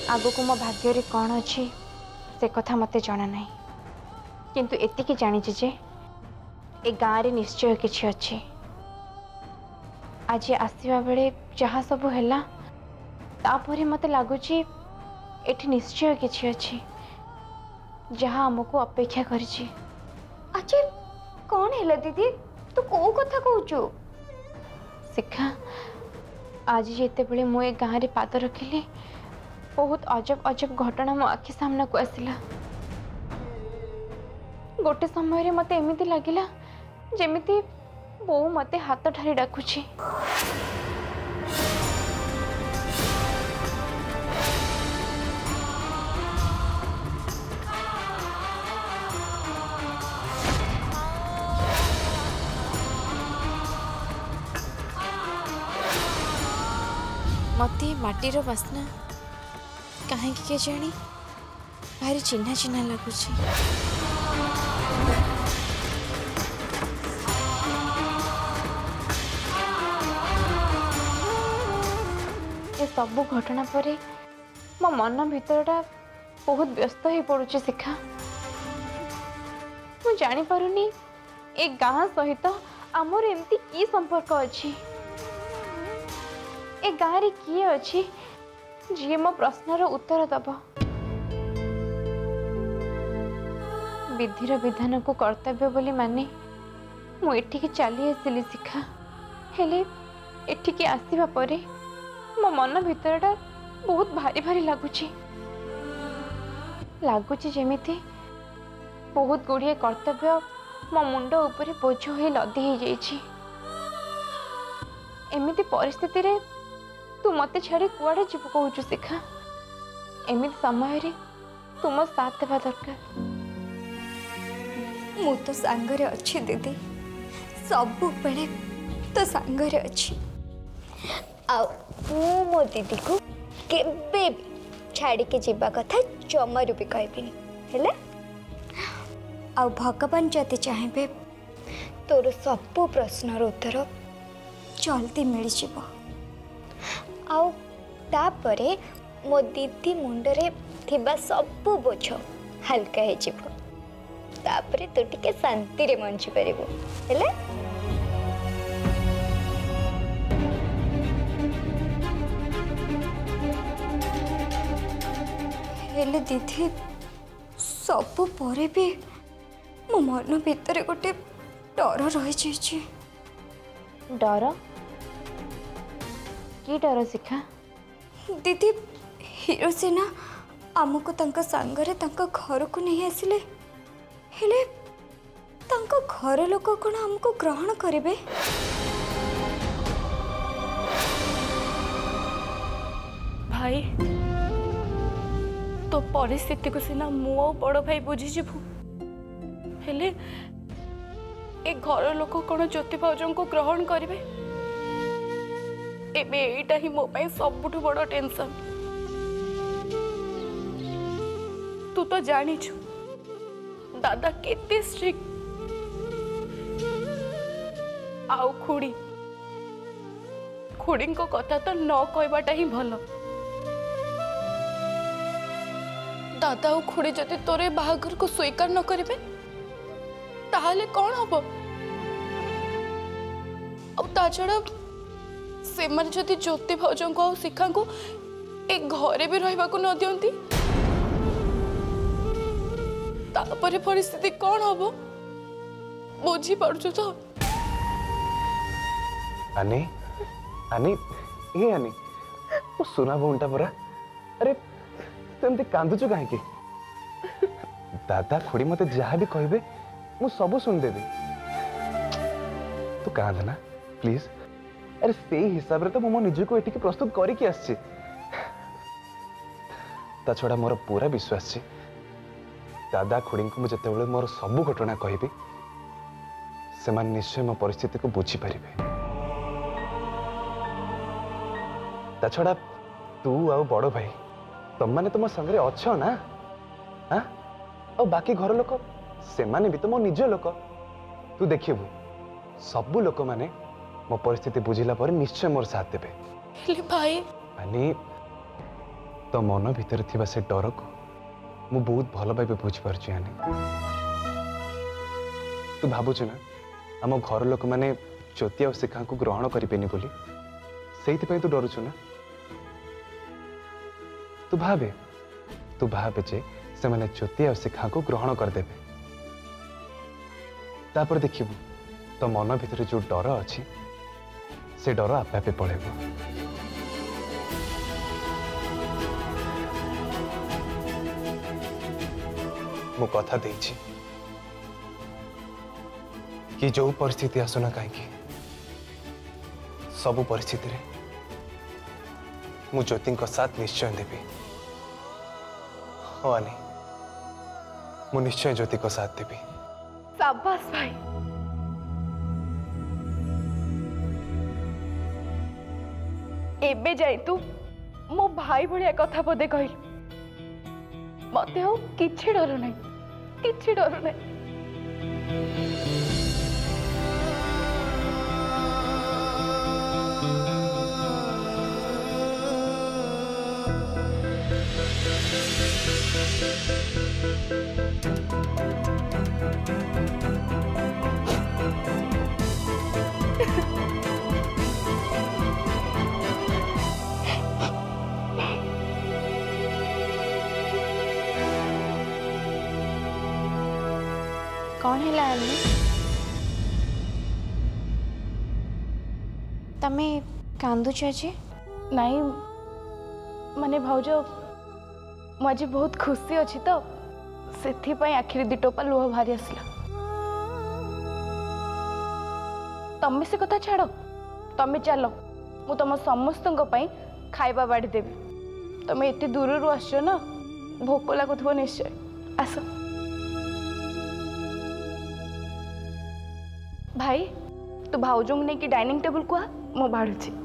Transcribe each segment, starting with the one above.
आगो को मो भाग्य रे कौन अच्छी से कथा मते जाना नहीं, किंतु एतिकी जानी जे ए गाँव रे निश्चय किछि अच्छी। आज आसवा बेले जहाँ सब है तापर मते लगुच एठी निश्चय किछि अच्छी जहाँ आमको अपेक्षा करिछि। अच्छा कौन है दीदी, तू को कथा कहूचु? शिखा आज जिते बड़े मु ए गाँव रे पाद रखिली बहुत अजब अजब घटना मो आखि सामना को आसिला। गोटे समय रे मते एमिति लागिला जेमिति बो मते हाथ ठारी डाकुछि। मते माटीर बास्ना कहीं के जानी भारी चिन्हा चिन्हा लगुच। ये सब घटना पर मो मन भीतरटा बहुत व्यस्त हो पड़ुछि। शिखा मु जानी पारुनी ए गाँ सहित आमर एमती की संपर्क अच्छी, ए गाँव रे किए अच्छी जी मो प्रश्नर उत्तर दब। विधिर विधान को कर्तव्य बोली माने मु एठिके चली आसिली। शिखा हेले एठिके आसीबा परे मो मन भीतरटा बहुत भारी भारी लगुच जेमिति बहुत गुड़िए कर्तव्य मो मुंड उपरे बोझ हो लदी हो जाइछि। एमिति परिस्थिति रे तू मते छाड़ी कुआड़े जीव कहूचु? शिखा एमिति समय रे तुम साथ देवा दरकार। मु तो सांगरे अच्छी दीदी, सब बेले तो सांगरे अच्छी। आ मो दीदी को केबे भी छाड़ी के जीवा कथा जमारू भी कहबिनी हेले। आ भगवान जति चाहेबे तोर सब प्रश्नर उत्तर जल्दी मिल जिवो। आउ तापरे मो दीदी मुंडरे थिबा सब बोझ हल्का हे जिवो। तापरे तो टिके शांति रे मंची परिबो हेले। हेले दीदी सब परे भी मो मन भीतर गोटे डर रही जाइछि। डर की डर? शिखा दीदी हीरो सेना आमको तांका सांगरे तांका घर को नहीं आसिले हेले तांका घर लोक कौन हमको ग्रहण करेंगे? भाई तो परिस्थिति को सीना मु आ बड़ भाई बुझीजु हेले ए घर लोक कौन ज्योति भाउजों को ग्रहण करेंगे? एबे एटा ही मो पाई सबुठु बड़ टेंशन। तू तो जानी छु दादा केते स्ट्रिक्ट। आउ खुड़ी खुड़ी को कथा तो न कहबाटा ही भल। दादा और खुड़ी जदि तोरे बाहागर को स्वीकार न करेंगे ताहले कौन हम? छड़ा से माने जदि ज्योति भाउजों को शिखा को एक घरे भी रहिबा को न दियंती तापरे परिस्थिति कौन हम बुझी पड़छु तो? आनी आनी ये आनी वो सुना भूंटा परा। अरे तुमते कांदुचु काहे की? दादा खुड़ी मते जहा भी कहबे मु सब सुन देबी। तू कांद ना प्लीज। अरे से हिसाब रे तो मो निज को एठी के प्रस्तुत करी की आछि। ता छोड़ा मोर पूरा विश्वास छी दादा खुड़ी को मुझे जते मोर सब घटना कहबी से मान निश्चय मो परिस्थिति को बुझी परिबे। ता छोड़ा तू आ बड़ भाई तुम माने तुम संगे अच्छो ना? हाँ और बाकी घर लोक से माने भी तो मो निज लोक। तू देखिबू सबु लोक माने मो परिस्थिति बुझिला पर निश्चय मोर साथ देबे। भाई मानी तो मन भितर थिबा से डर को मु बहुत भल भाव बुझीपारे आनी तू भावुचु ना आम घर लोक मैंने ज्योति आ शिखा को ग्रहण करेनि बोली से तू डरुचु ना तू भावे जे से मैंने ज्योति आ शिखा को ग्रहण करदे तापर देखिबू तो मन भितर जो डर अच्छी से डर आपे आपे पड़ेगा मु कथा देछि कि जो परिस्थिति आसना कहीं सबु परिस्थिति रे मु ज्योति साथ निश्चय देवी हाँ नहीं मु निश्चय ज्योति को साथ देवी। शाबाश भाई एबे जाई तू मो भाई भलिया कथा पदे कहलु मते हो किछि डर नहीं किछि डर नहीं। कौन है अन्नी तमे कांदुच जे नहीं माने भाउज मुझे बहुत खुशी अच्छी तो से आखिरी दी टोपा लुह बाहरी आसला। तमें से कथा छाड़ तमें चल मु तुम समस्त खाइबा बाड़ी देवी तमें एत दूर आस ना भोक लगुव निश्चय आस। भाई तू भाउज नहीं कि डाइनिंग टेबल को आ मु बाढ़ुची।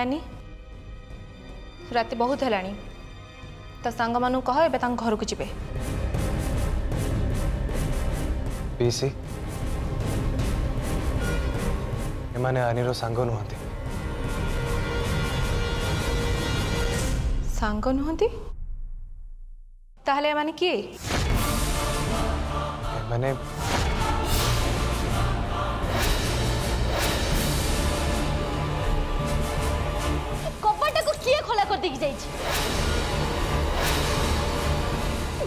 एनी राति बहुत है तो सांग मानू कह ए घर को जीवे पीसी एमाने आनीर सांग नुहंती सांग नुहंती ताहले एमाने किए माने खोला कर देखी जाइए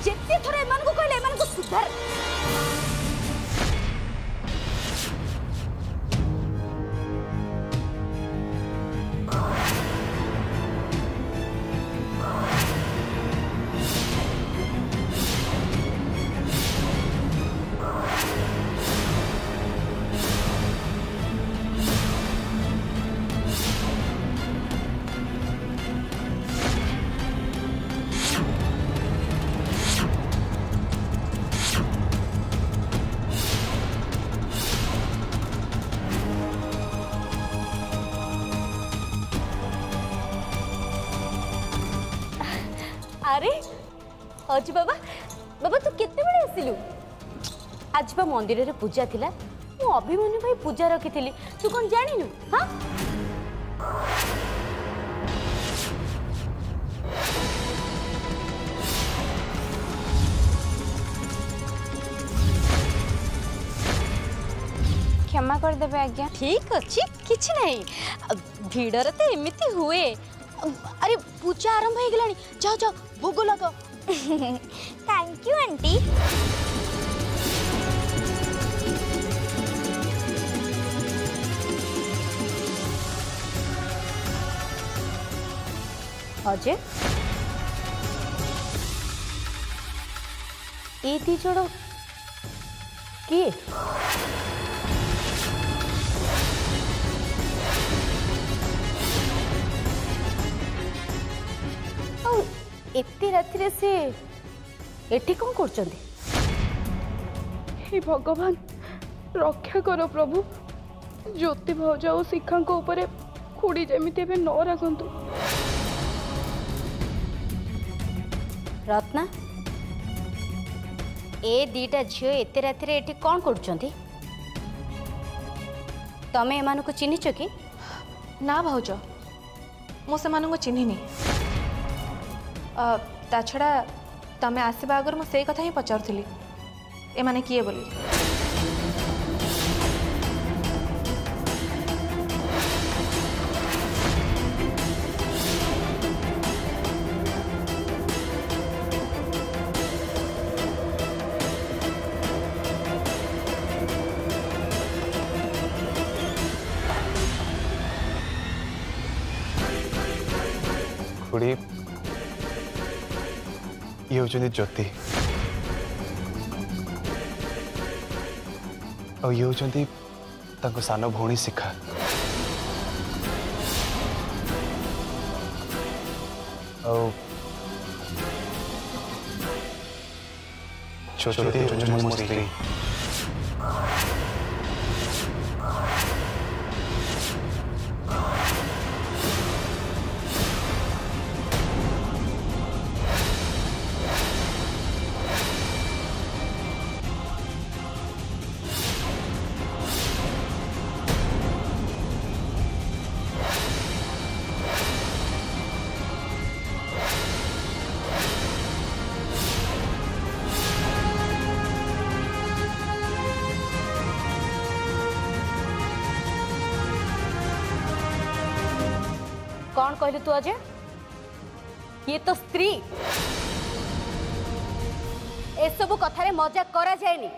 जेते थोड़ा एमान को कहले एमान को सुधार अरे अजी बाबा बाबा तू केते बड़े आसिलु आज बा मंदिर रे पूजा थिला मु अभिमन्यु भाई पूजा रखिथिली तू कोन जानिनु हां क्षमा कर देबे आज्ञा। ठीक अच्छी किछि नहीं भीड़ तो एमती हुए। अरे पूजा आरंभ हो गलानी जाओ जाओ भोग लगाओ। Thank you aunty. अजय ए दी जण किए? एते रात्रि से एठी कौन करचंदी? हे भगवान रक्षा करो प्रभु, ज्योति भाउज और शिखा ऊपर खुड़ी जमीती न राखंतु। रत्ना ए दीटा झील एते रात्रि एठी कौन करचंदी? तमे एमानु को चिन्हिच कि? ना भाउज मु से चिन्हिनी। ता छड़ा तमे आसवा आगर मु सेई कथा ही पचारुथिली ए माने किए बोली। खुड़ी ये होचंदी ज्योति और ये होचंदी तांको सानो भौणी शिखा। और ज्योति होचंदी मो स्त्री। कौन कहलु तू अजय? ये तो स्त्री। ए सब कथारे मजाक करा जाएनी।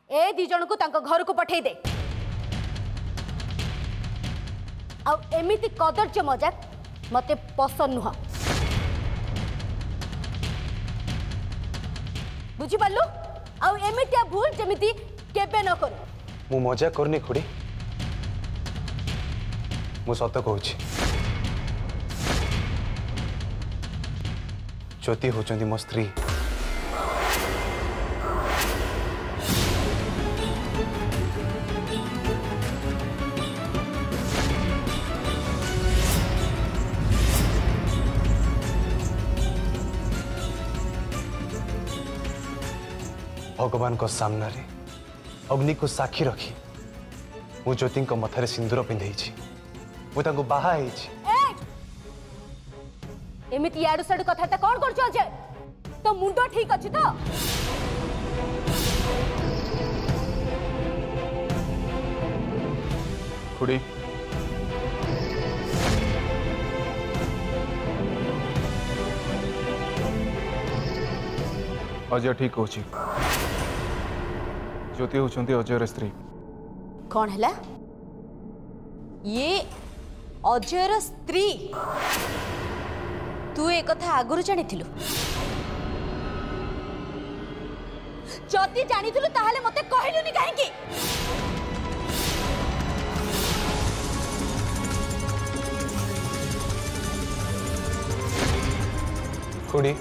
ए दी जन को तांको घर को पठेई दे। आ एमिति कदर्य मजाक मते पसंद नुह। बुझी पालु? आ एमितिया भूल जेमिति केबे न करू। मु मजाक करनी खुड़ी, मु सत कहूची। ज्योति होचंदी मो स्त्री। भगवान को सामना रे अग्नि को साक्षी रखी मु ज्योति को मथारे सिंदूर पिंधे मु तांको बाहा हेछि। एमिति याडू साडू कथा कौन कर अजय? तो मुंड ठीक अच्छी तो? खुड़ी अजय ठीक कहूँ। ज्योति होचंदी अजयर स्त्री। कौन है ये अजयर स्त्री? तू एक कथा आगुरु जानी थिलु? जदि जानी थिलु ताहले मते कहलुनी काहे की? खुड़ी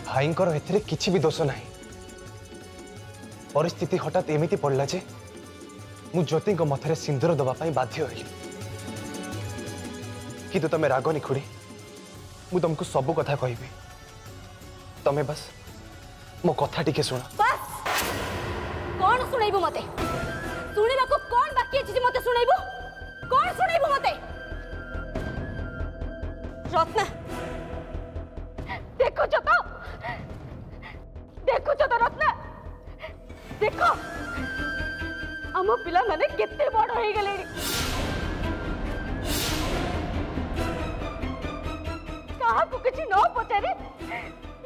भाईंकर एथिरे किछि भी दोष नाही। परिस्थिति हठात एमिति पड़ला जे मु ज्योति को मथरे सिंदूर दबा पाई बाध्य होइली। किंतु तमे रागनी खुड़ी, मु तुमको सब कथा कहबी, तमे बस मो कथा टिके सुन। बस कौन सुनाइबो मते? सुनिबा को कौन बाकी अछि जे मते सुनाइबो? कौन सुनाइबो मते? रत्ना देखो तो रत्ना देखो आम पिला माने केते बड़ हो गले। काहाकू किछि न पचारे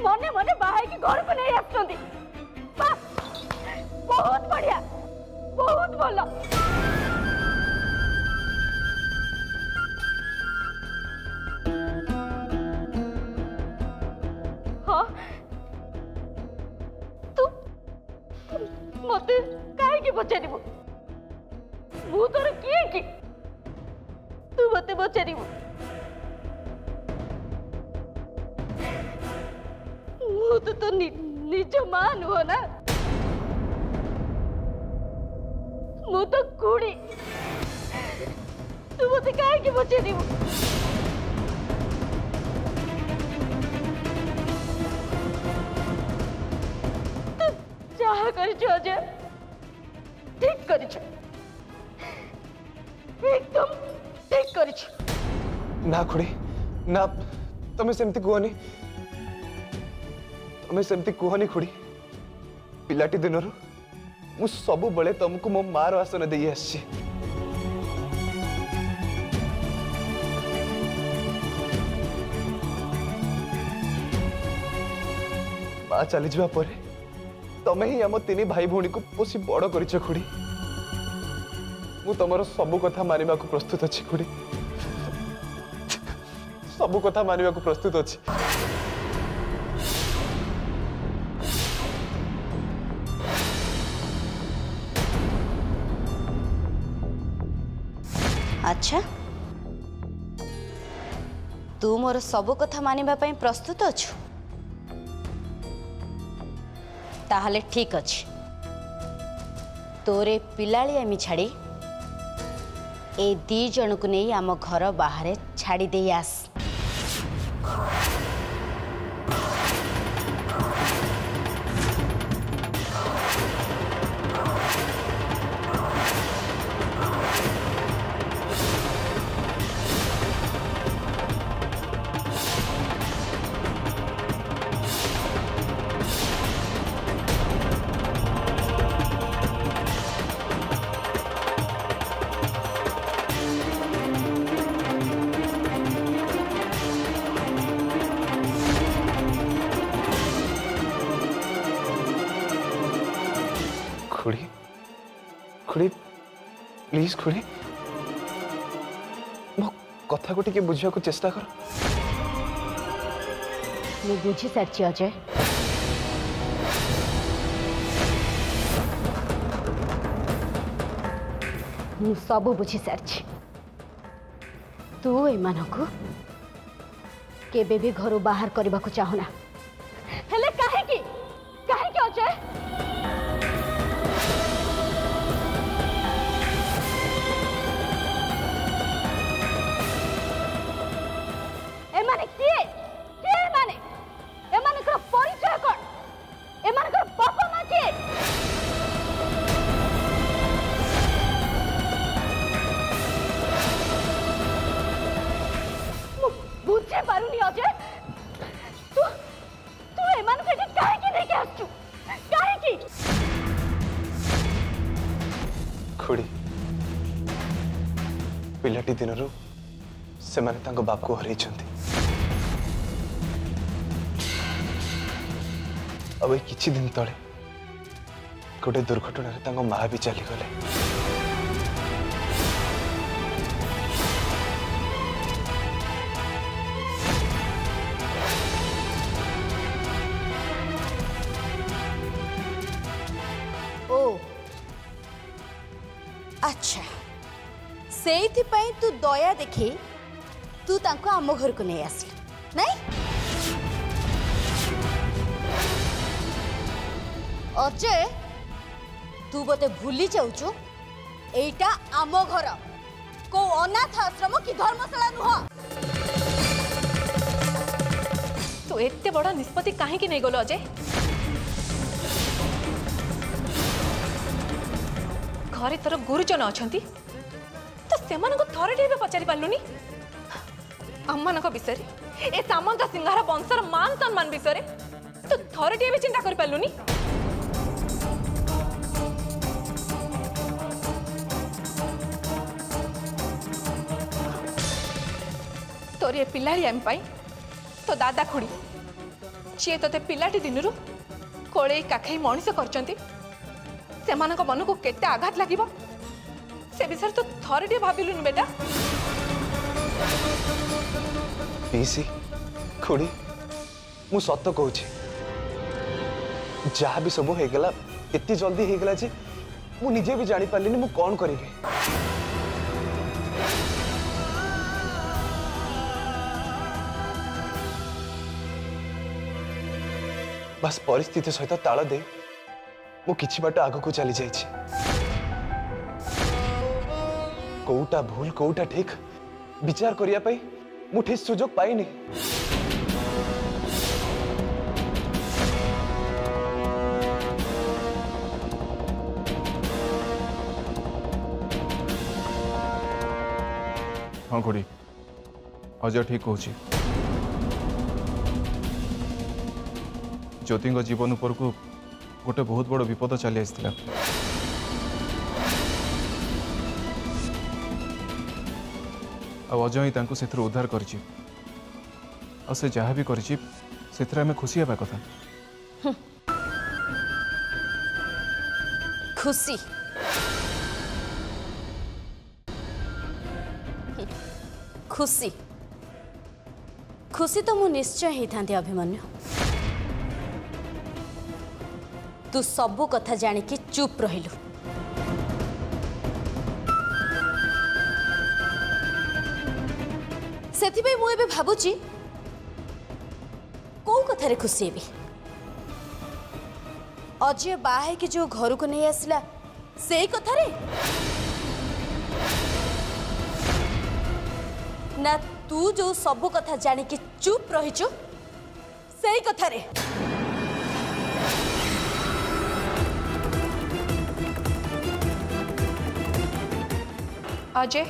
मने मने बाहाई के घर को नहीं आछंदी। बहुत बढ़िया, बहुत भलो। मत कहीं पचारू मु तोर किए कि तू मत पचारू मु तो निज मां नुह ना मु तो कुड़ी तू मत कहीं पचारू अजय ठीक कर एकदम ठीक कर ना खुड़ी ना तुम्हें सेमती कहनी तुम्हें सेमती कहनी खुड़ी पिलाटी दिन मु सब बड़े तुमको मो मार आसन दे आसी माँ चली जावा परे तमें ही आम तीन भाई भौणी को पोषी बड़ कर खुड़ी मु तुम सब कथा मानिबा को प्रस्तुत अच्छी खुड़ी सब कथा मानिबा को प्रस्तुत अच्छी अच्छा तू मोर सब कथा मानिबा पई प्रस्तुत अछु ताहले ठीक अच्छे तोरे पिलालियामी छाड़ी ए दी जन को नहीं आम घर बाहर छाड़ी दे आस खुड़ी खुड़ी प्लीज खुड़ी मो कथा को टिके बुझिया को चेष्टा कर मु बुझी सारी अजय मु सब बुझी सारी तू एमानकु केबे भी घर बाहर करबा को चाहना हेले काहे की अजय एमाने किए एमाने एमानकर परिचय कोन एमानकर बापा मां किए बुझे पारुनी अजय तू तू एमान के काहे की देखे आछू काहे की खुड़ी पिलाटी दिन से माने तांको बाप को हरई अब किछि दिन तले गोटे दुर्घटना रे तांको माँ भी चली गले ओ अच्छा सेइथि पई तू दया देखी तू तांको आम घर को नहीं आसली नहीं अजय तू बोते भूली जाऊचु एटा आम घर को अनाथ आश्रम की धर्मशाला नुह तो एते बड़ा निष्पत्ति काहे की नहीं गलो अजय घरे तोर गुरुजन अछंती तो सेमान को थरटी भी पचारि पालुनी अम्मान विषय ए सामंत सिंहार वंशर मान सम्मान विषय तो थरटी भी चिंता कर पालुनी तोर ये पिलाड़ी आम पाई तो दादा खुड़ी सी ते पिलाटी दिन कोड़े काखई मनीष कर मन को केते आघात लगे से विषय तो थरटे भाविलुनि बेटा पीसी खुड़ी मु सत कहूँ जहाँ भी सब हो गला एति जल्दी हो गला जे मु निजे भी जानी पारलिनी मु कौन करिवे। बस परिस्थिति सहित ताल दे मु किछि बाट आगु को चली जाइछि। कोउटा भूल कोउटा ठीक विचार करिया पई मु ठीक सुजोग पाइनी। हाँ खुड़ी अजय ठीक कहूँ। ज्योति जीवन उपर को गोटे बहुत बड़ विपद चली आसला। अजय ही से उद्धार कर जहाँ भी कर खुशी हवा कथा। खुशी खुशी खुशी तो मु निश्चय ही था अभिमन्यु। तू सबू कथा जानिकी चुप रहिलु। सेथिबे मु एबे भाबुची को कथारे खुशी हेबी। अजय बाहे कि जो घर को नहीं आसला से कथारे ना तू जो सबू कथा जानिकी चुप रहिचु से कथारे। अजय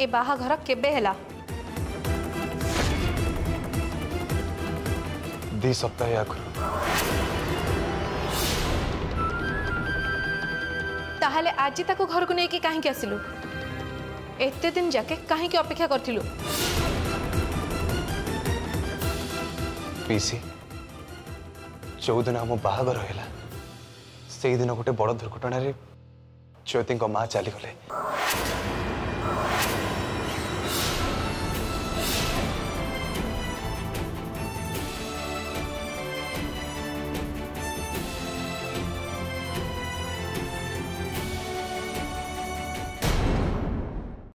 ए बाहाघर केबे हैला? 2 सप्ताह आगु। ताहले आज ताको घर को लेके कहीं आसिलु? एते दिन जाके कहीं अपेक्षा करथिलु? पीसी जो दिन आम बाहागर है से दिन गोटे बड़ दुर्घटना ज्योति माँ चली गले।